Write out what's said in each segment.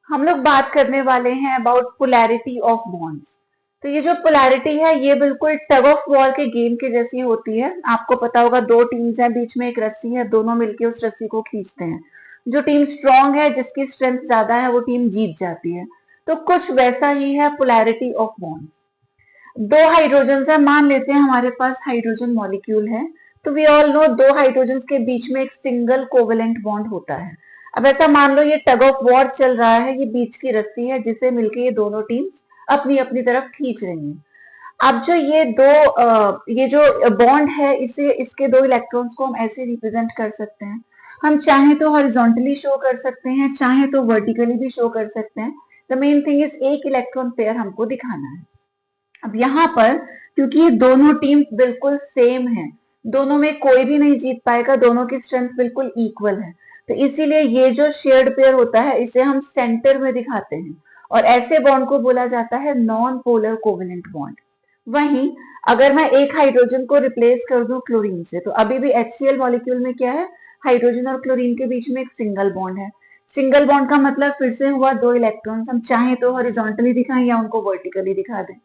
हम लोग बात करने वाले हैं अबाउट पोलैरिटी ऑफ बॉन्ड्स। तो ये जो पोलैरिटी है ये बिल्कुल टग ऑफ वॉर के गेम के जैसी होती है। आपको पता होगा दो टीम्स हैं, बीच में एक रस्सी है, दोनों मिलके उस रस्सी को खींचते हैं। जो टीम स्ट्रांग है, जिसकी स्ट्रेंथ ज्यादा है, वो टीम जीत जाती है। तो कुछ वैसा ही है पोलैरिटी ऑफ बॉन्ड्स। दो हाइड्रोजन है, मान लेते हैं हमारे पास हाइड्रोजन मॉलिक्यूल है। तो वी ऑल नो दो हाइड्रोजन के बीच में एक सिंगल कोवेलेंट बॉन्ड होता है। अब ऐसा मान लो ये टग ऑफ वॉर चल रहा है, ये बीच की रस्सी है जिसे मिलके ये दोनों टीम्स अपनी अपनी तरफ खींच रही हैं। अब जो ये जो बॉन्ड है, इसे इसके दो इलेक्ट्रॉन्स को हम ऐसे रिप्रेजेंट कर सकते हैं। हम चाहे तो हॉरिजॉन्टली शो कर सकते हैं, चाहे तो वर्टिकली भी शो कर सकते हैं। द मेन थिंग इज एक इलेक्ट्रॉन पेयर हमको दिखाना है। अब यहाँ पर क्योंकि ये दोनों टीम्स बिल्कुल सेम है, दोनों में कोई भी नहीं जीत पाएगा, दोनों की स्ट्रेंथ बिल्कुल इक्वल है, तो इसीलिए ये जो शेयर्ड पेयर होता है इसे हम सेंटर में दिखाते हैं और ऐसे बॉन्ड को बोला जाता है नॉन पोलर कोवेलेंट बॉन्ड। वहीं अगर मैं एक हाइड्रोजन को रिप्लेस कर दूं क्लोरीन से, तो अभी भी HCl मॉलिक्यूल में क्या है, हाइड्रोजन और क्लोरीन के बीच में एक सिंगल बॉन्ड है। सिंगल बॉन्ड का मतलब फिर से हुआ दो इलेक्ट्रॉन्स, हम चाहे तो हॉरिजॉन्टली दिखाएं या उनको वर्टिकली दिखा दें।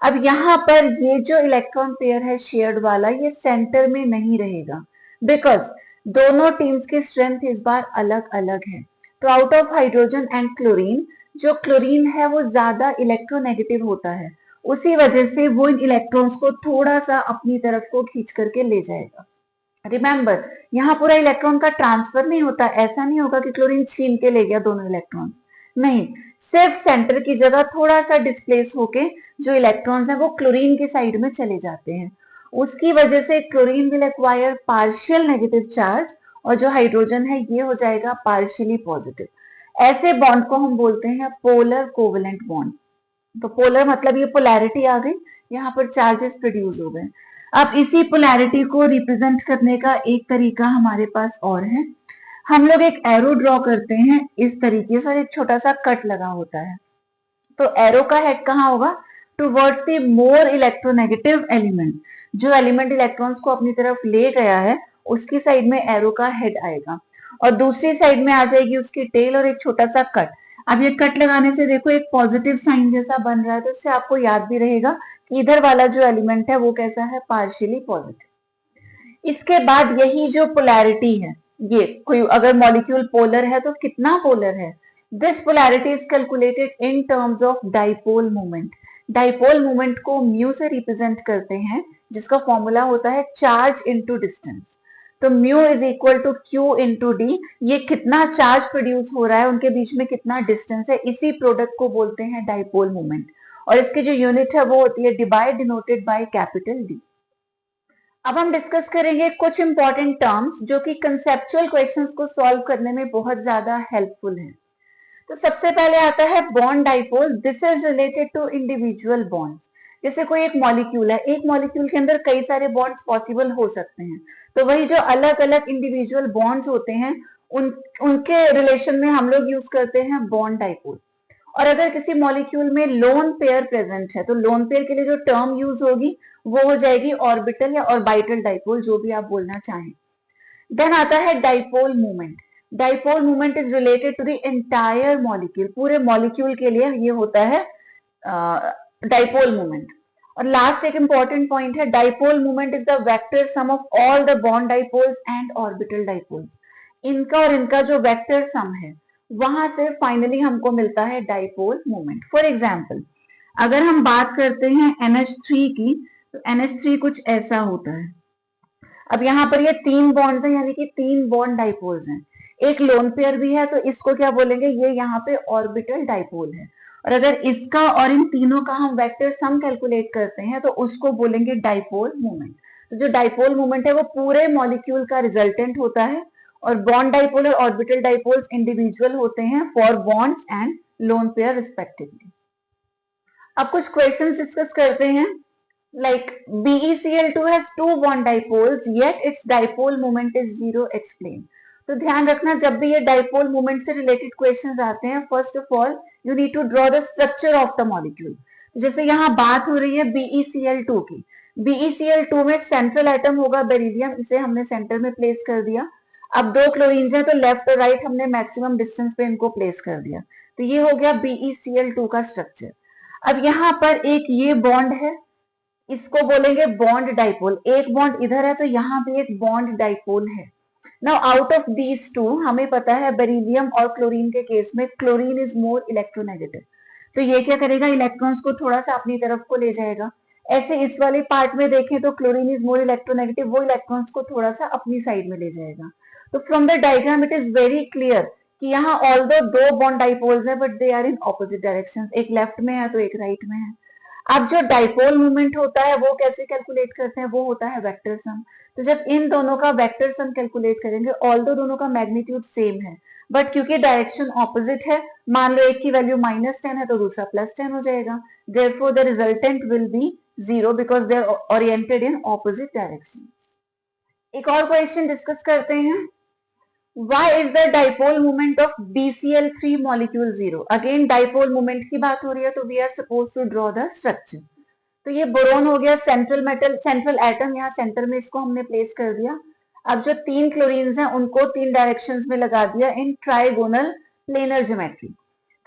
अब यहाँ पर ये जो इलेक्ट्रॉन पेयर है शेयर्ड वाला, ये सेंटर में नहीं रहेगा, बिकॉज दोनों टीम्स की स्ट्रेंथ इस बार अलग अलग है। तो out of hydrogen and chlorine, जो क्लोरीन है वो ज्यादा इलेक्ट्रोनेगेटिव होता है, उसी वजह से वो इन इलेक्ट्रॉन्स को थोड़ा सा अपनी तरफ को खींच करके ले जाएगा। रिमेंबर, यहाँ पूरा इलेक्ट्रॉन का ट्रांसफर नहीं होता, ऐसा नहीं होगा कि क्लोरीन छीन के ले गया दोनों इलेक्ट्रॉन्स, नहीं, सिर्फ सेंटर की जगह थोड़ा सा डिस्प्लेस होके जो इलेक्ट्रॉन्स हैं वो क्लोरीन की साइड में चले जाते हैं। उसकी वजह से chlorine will acquire partial negative charge और जो हाइड्रोजन है ये हो जाएगा पार्शियली पॉजिटिव। ऐसे बॉन्ड को हम बोलते हैं पोलर कोवेलेंट बॉन्ड। तो पोलर मतलब ये पोलैरिटी आ गई, यहाँ पर चार्जेस प्रोड्यूस हो गए। अब इसी पोलैरिटी को रिप्रेजेंट करने का एक तरीका हमारे पास और है। हम लोग एक एरो ड्रॉ करते हैं इस तरीके से और एक छोटा सा कट लगा होता है। तो एरो का हेड कहाँ होगा, towards the more electronegative element. जो एलिमेंट इलेक्ट्रॉन्स को अपनी तरफ ले गया है उसकी साइड में एरो का हेड आएगा और दूसरी साइड में आ जाएगी उसकी टेल और एक छोटा सा कट। अब ये कट लगाने से देखो एक पॉजिटिव साइन जैसा बन रहा है, तो इससे आपको याद भी रहेगा कि इधर वाला जो एलिमेंट है वो कैसा है, पार्शियली पॉजिटिव। इसके बाद यही जो पोलैरिटी है, ये कोई अगर मॉलिक्यूल पोलर है तो कितना पोलर है, this polarity is calculated in terms of dipole moment. Dipole moment को म्यू से रिप्रेजेंट करते हैं, जिसका फॉर्मूला होता है चार्ज इनटू डिस्टेंस। तो mu is equal to q into d, ये कितना चार्ज प्रोड्यूस हो रहा है, उनके बीच में कितना डिस्टेंस है, इसी प्रोडक्ट को बोलते हैं डाइपोल मोमेंट। और इसकी जो यूनिट है वो होती है divide denoted by capital D. अब हम डिस्कस करेंगे कुछ इंपॉर्टेंट टर्म्स जो कि कंसेप्चुअल क्वेश्चंस को सॉल्व करने में बहुत ज्यादा हेल्पफुल है। तो सबसे पहले आता है bond dipole. This is related to individual bonds. जैसे कोई एक मॉलिक्यूल है, एक मॉलिक्यूल के अंदर कई सारे बॉन्ड्स पॉसिबल हो सकते हैं, तो वही जो अलग अलग इंडिविजुअल बॉन्ड्स होते हैं उनके रिलेशन में हम लोग यूज करते हैं बॉन्ड डाइपोल। और अगर किसी मॉलिक्यूल में लोन पेयर प्रेजेंट है तो लोन पेयर के लिए जो टर्म यूज होगी वो हो जाएगी ऑर्बिटल या ऑर्बिटल डाइपोल, जो भी आप बोलना चाहें। देन आता है dipole moment. Dipole moment is related to the entire molecule, पूरे मॉलिक्यूल के लिए ये होता है डाइपोल मोमेंट। और लास्ट एक इंपॉर्टेंट पॉइंट है, dipole moment is the vector sum of all the bond dipoles and orbital dipoles. इनका और इनका जो वेक्टर सम है वहां से फाइनली हमको मिलता है डाइपोल मोमेंट। फॉर एग्जाम्पल, अगर हम बात करते हैं NH3 की, तो NH3 कुछ ऐसा होता है। अब यहाँ पर ये तीन बॉन्ड्स हैं, यानी कि तीन बॉन्ड डाइपोल्स हैं। एक लोन पेयर भी है, तो इसको क्या बोलेंगे, ये यहाँ पे ऑर्बिटल डाइपोल है। और अगर इसका और इन तीनों का हम वेक्टर सम कैलकुलेट करते हैं तो उसको बोलेंगे डाइपोल मोमेंट। तो जो डाइपोल मोमेंट है वो पूरे मॉलिक्यूल का रिजल्टेंट होता है और बॉन्ड डाइपोल और ऑर्बिटल डाइपोल्स इंडिविजुअल होते हैं for bonds and lone pair respectively. अब कुछ क्वेश्चंस डिस्कस करते हैं। Like BeCl2 has two bond dipoles yet its dipole moment is zero, explain। तो ध्यान रखना जब भी ये डाइपोल मोमेंट से रिलेटेड क्वेश्चंस आते हैं, first of all you need to draw the structure of the molecule. जैसे यहाँ बात हो रही है BeCl2 की, BeCl2 में सेंट्रल एटम होगा बेरिलियम, इसे हमने सेंटर में प्लेस कर दिया। अब दो क्लोरीन्स हैं तो लेफ्ट और राइट हमने मैक्सिमम डिस्टेंस पे इनको प्लेस कर दिया, तो ये हो गया BeCl2 का स्ट्रक्चर। अब यहाँ पर एक ये बॉन्ड है, इसको बोलेंगे बॉन्ड डाइपोल, एक बॉन्ड इधर है तो यहाँ भी एक बॉन्ड डाइपोल है। Now out of these two हमें पता है बेरिलियम और क्लोरीन के केस में क्लोरीन इज मोर इलेक्ट्रोनेगेटिव, तो ये क्या करेगा, इलेक्ट्रॉन्स को थोड़ा सा अपनी तरफ को ले जाएगा। ऐसे इस वाले पार्ट में देखें तो क्लोरीन इज मोर इलेक्ट्रोनेगेटिव, वो इलेक्ट्रॉन्स को थोड़ा सा अपनी साइड में ले जाएगा। तो from the diagram it is very clear कि यहाँ ऑल्दो दो बॉन्ड डाइपोल्स है but they are in opposite directions, एक लेफ्ट में है तो एक राइट में है। अब जो डाइपोल मूवमेंट होता है वो कैसे कैलकुलेट करते हैं, वो होता है वेक्टर सम। तो जब इन दोनों का वेक्टर सम कैलकुलेट करेंगे, ऑल्दो दोनों का मैग्नीट्यूड सेम है बट क्योंकि डायरेक्शन ऑपोजिट है, मान लो एक की वैल्यू -10 है तो दूसरा +10 हो जाएगा, therefore the resultant will be 0 because they are oriented in opposite direction. एक और क्वेश्चन डिस्कस करते हैं, Why is the dipole moment of BCl3 molecule 0? Again dipole moment की बात हो रही है तो we are supposed to draw the structure. तो ये बोरोन हो गया सेंट्रल मेटल, सेंट्रल एटम, यहाँ सेंटर में इसको हमने प्लेस कर दिया। अब जो तीन क्लोरीन्स हैं उनको तीन डायरेक्शंस में लगा दिया इन ट्राइगोनल प्लेनर ज्योमेट्री।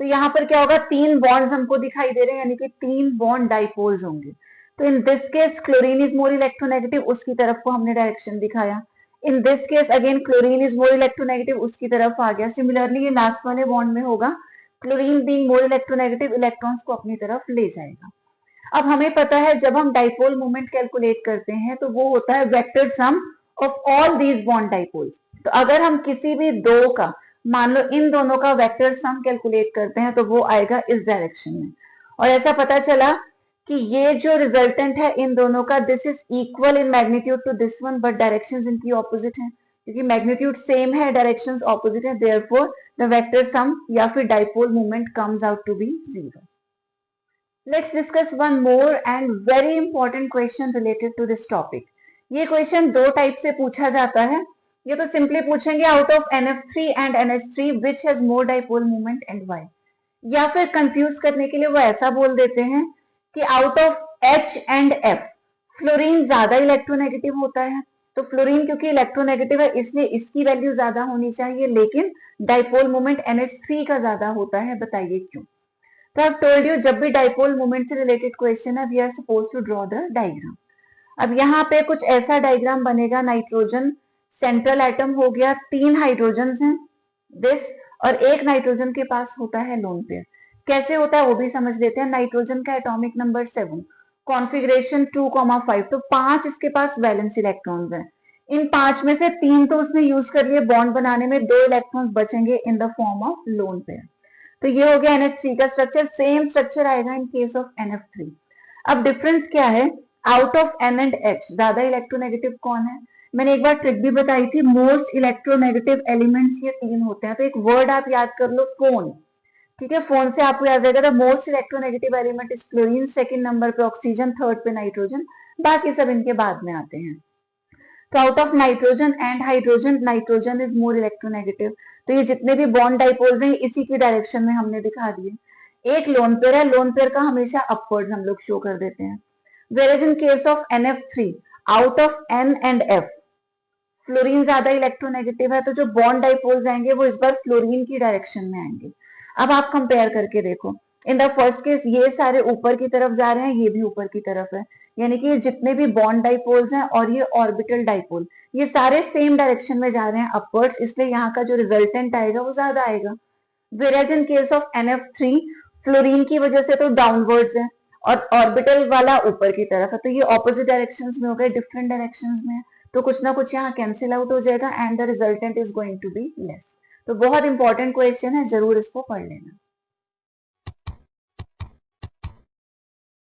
तो यहाँ पर क्या होगा, तीन बॉन्ड्स हमको दिखाई दे रहे हैं, यानी कि तीन बॉन्ड डाइपोल्स होंगे। तो in this case chlorine is more electronegative, उसकी तरफ को हमने डायरेक्शन दिखाया। In this case again chlorine is more electronegative, उसकी तरफ आ गया। सिमिलरली ये लास्ट वाले बॉन्ड में होगा, chlorine being more electronegative electrons को अपनी तरफ ले जाएगा। अब हमें पता है जब हम डाइपोल मोमेंट कैलकुलेट करते हैं तो वो होता है vector sum of all these bond dipoles. तो अगर हम किसी भी दो का, मान लो इन दोनों का वेक्टर सम कैलकुलेट करते हैं तो वो आएगा इस डायरेक्शन में। और ऐसा पता चला कि ये जो रिजल्टेंट है इन दोनों का, this is equal in magnitude to this one but directions इनकी ऑपोजिट हैं, क्योंकि मैग्नीट्यूड सेम है डायरेक्शंस ऑपोजिट है, देयरफॉर द वेक्टर सम या फिर dipole moment comes out to be 0। Let's discuss one more and very important question related to this topic. ये question दो type से पूछा जाता है। ये तो सिंपली पूछेंगे out of NF3 and NH3 which has more dipole moment and why, या फिर कंफ्यूज करने के लिए वो ऐसा बोल देते हैं कि out of H and F fluorine ज्यादा इलेक्ट्रोनेगेटिव होता है। तो फ्लोरीन क्योंकि इलेक्ट्रोनेगेटिव है इसलिए इसकी वैल्यू ज्यादा होनी चाहिए, लेकिन डाइपोल मोमेंट NH3 का ज्यादा होता है, बताइए क्यों। तो I've told you जब भी डाइपोल मोमेंट से रिलेटेड क्वेश्चन है we are suppose to draw the diagram. अब यहाँ पे कुछ ऐसा डायग्राम बनेगा, नाइट्रोजन सेंट्रल एटम हो गया, तीन हाइड्रोजन हैं दिस, और एक नाइट्रोजन के पास होता है लोन पेयर। कैसे होता है वो भी समझ लेते हैं। नाइट्रोजन का एटॉमिक नंबर 7, कॉन्फ़िगरेशन 2,5, तो 5 इसके पास वैलेंस इलेक्ट्रॉन्स हैं। इन 5 में से 3 तो उसने यूज कर लिए बॉन्ड बनाने में, 2 इलेक्ट्रॉन्स बचेंगे in the form of lone pair. तो ये हो गया NH3 का स्ट्रक्चर। सेम स्ट्रक्चर आएगा इन केस ऑफ NF3। अब डिफरेंस क्या है, out of N and H ज्यादा इलेक्ट्रोनेगेटिव कौन है। मैंने एक बार ट्रिक भी बताई थी, मोस्ट इलेक्ट्रोनेगेटिव एलिमेंट्स ये तीन होते हैं। तो एक वर्ड आप याद कर लो, फोन। ठीक है, फोन से आपको याद रहेगा, most electronegative element is chlorine, second number पे ऑक्सीजन, थर्ड पे नाइट्रोजन, बाकी सब इनके बाद में आते हैं। तो out of nitrogen and hydrogen, nitrogen is more electronegative. तो ये जितने भी बॉन्ड डाइपोल्स हैं इसी की डायरेक्शन में हमने दिखा दिए। एक लोन पेयर है, लोन पेयर का हमेशा अपवर्ड हम लोग शो कर देते हैं। Where in case of NF3 out of N and F fluorine ज्यादा इलेक्ट्रोनेगेटिव है, तो जो बॉन्ड डाइपोल्स आएंगे वो इस बार फ्लोरीन की डायरेक्शन में आएंगे। अब आप कंपेयर करके देखो, इन द फर्स्ट केस ये सारे ऊपर की तरफ जा रहे हैं, ये भी ऊपर की तरफ है, यानी कि जितने भी बॉन्ड डाइपोल्स हैं और ये ऑर्बिटल डाइपोल ये सारे सेम डायरेक्शन में जा रहे हैं अपवर्ड्स, इसलिए यहाँ का जो रिजल्टेंट आएगा वो ज्यादा आएगा। Whereas in case of NF3 fluorine की वजह से तो डाउनवर्ड्स है और ऑर्बिटल वाला ऊपर की तरफ है, तो ये ऑपोजिट डायरेक्शंस में हो गए, डिफरेंट डायरेक्शंस में है, तो कुछ ना कुछ यहाँ कैंसिल आउट हो जाएगा and the resultant is going to be less. तो बहुत इंपॉर्टेंट क्वेश्चन है, जरूर इसको पढ़ लेना।